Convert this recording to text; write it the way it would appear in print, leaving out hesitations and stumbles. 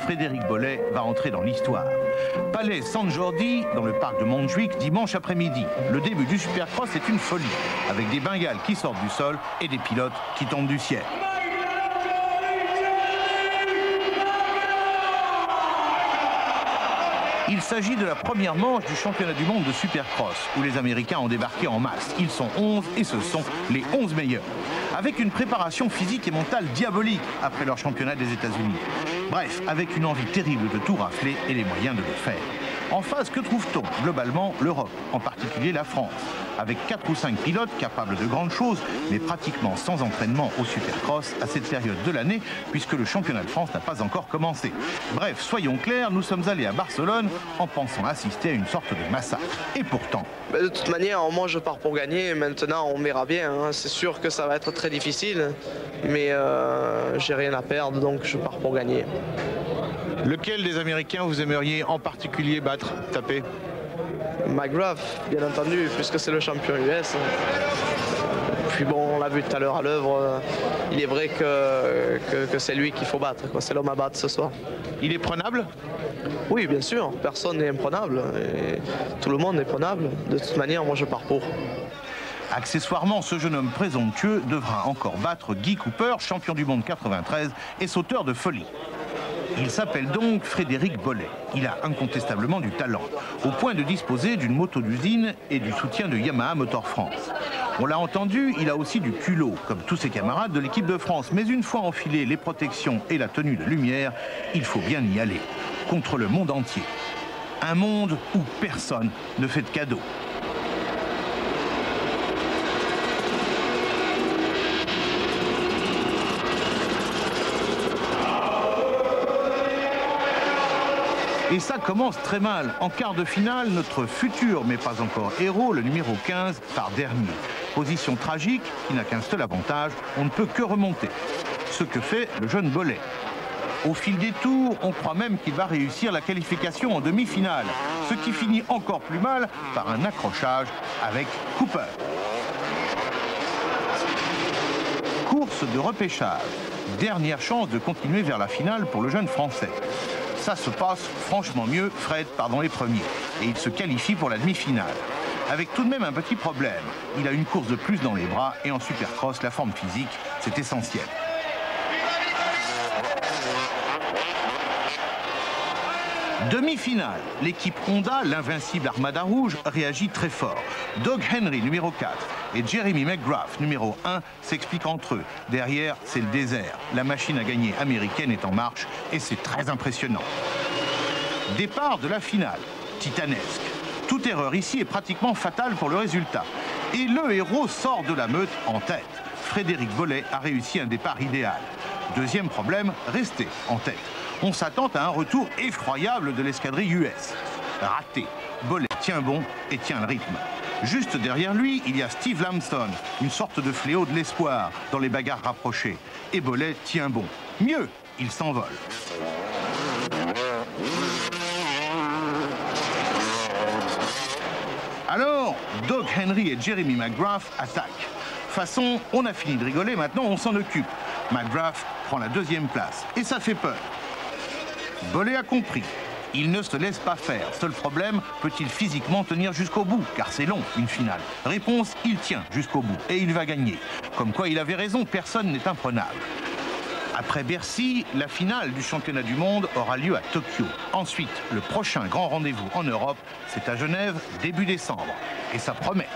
Frédéric Bollez va entrer dans l'histoire. Palais San Jordi, dans le parc de Montjuïc, dimanche après-midi. Le début du Supercross est une folie, avec des bengales qui sortent du sol et des pilotes qui tombent du ciel. Il s'agit de la première manche du championnat du monde de Supercross, où les Américains ont débarqué en masse. Ils sont 11 et ce sont les 11 meilleurs. Avec une préparation physique et mentale diabolique après leur championnat des États-Unis. Bref, avec une envie terrible de tout rafler et les moyens de le faire. En face, que trouve-t-on? Globalement, l'Europe, en particulier la France, avec 4 ou 5 pilotes capables de grandes choses, mais pratiquement sans entraînement au Supercross à cette période de l'année, puisque le championnat de France n'a pas encore commencé. Bref, soyons clairs, nous sommes allés à Barcelone en pensant assister à une sorte de massacre. Et pourtant... De toute manière, moi je pars pour gagner, maintenant on verra bien, hein. C'est sûr que ça va être très difficile, mais j'ai rien à perdre, donc je pars pour gagner. Lequel des Américains vous aimeriez en particulier battre, taper? McGrath, bien entendu, puisque c'est le champion US. Puis bon, on l'a vu tout à l'heure à l'œuvre, il est vrai que c'est lui qu'il faut battre, c'est l'homme à battre ce soir. Il est prenable? Oui, bien sûr, personne n'est imprenable, et tout le monde est prenable. De toute manière, moi je pars pour. Accessoirement, ce jeune homme présomptueux devra encore battre Guy Cooper, champion du monde 93 et sauteur de folie. Il s'appelle donc Frédéric Bollez. Il a incontestablement du talent, au point de disposer d'une moto d'usine et du soutien de Yamaha Motor France. On l'a entendu, il a aussi du culot, comme tous ses camarades de l'équipe de France. Mais une fois enfilé les protections et la tenue de lumière, il faut bien y aller, contre le monde entier. Un monde où personne ne fait de cadeaux. Et ça commence très mal. En quart de finale, notre futur, mais pas encore héros, le numéro 15, part dernier. Position tragique qui n'a qu'un seul avantage, on ne peut que remonter. Ce que fait le jeune Bollez. Au fil des tours, on croit même qu'il va réussir la qualification en demi-finale. Ce qui finit encore plus mal par un accrochage avec Cooper. Course de repêchage. Dernière chance de continuer vers la finale pour le jeune Français. Ça se passe franchement mieux, Fred part dans les premiers. Et il se qualifie pour la demi-finale. Avec tout de même un petit problème. Il a une course de plus dans les bras et en Supercross, la forme physique, c'est essentiel. Demi-finale, l'équipe Honda, l'invincible Armada Rouge, réagit très fort. Doug Henry, numéro 4, et Jeremy McGrath, numéro 1, s'expliquent entre eux. Derrière, c'est le désert. La machine à gagner américaine est en marche et c'est très impressionnant. Départ de la finale, titanesque. Toute erreur ici est pratiquement fatale pour le résultat. Et le héros sort de la meute en tête. Frédéric Bollez a réussi un départ idéal. Deuxième problème, rester en tête. On s'attend à un retour effroyable de l'escadrille US. Raté. Bollez tient bon et tient le rythme. Juste derrière lui, il y a Steve Lamson, une sorte de fléau de l'espoir dans les bagarres rapprochées. Et Bollez tient bon. Mieux, il s'envole. Alors, Doug Henry et Jeremy McGrath attaquent. Façon, on a fini de rigoler, maintenant on s'en occupe. McGrath prend la deuxième place et ça fait peur. Bollez a compris. Il ne se laisse pas faire. Seul problème, peut-il physiquement tenir jusqu'au bout? Car c'est long, une finale. Réponse, il tient jusqu'au bout et il va gagner. Comme quoi il avait raison, personne n'est imprenable. Après Bercy, la finale du championnat du monde aura lieu à Tokyo. Ensuite, le prochain grand rendez-vous en Europe, c'est à Genève, début décembre. Et ça promet.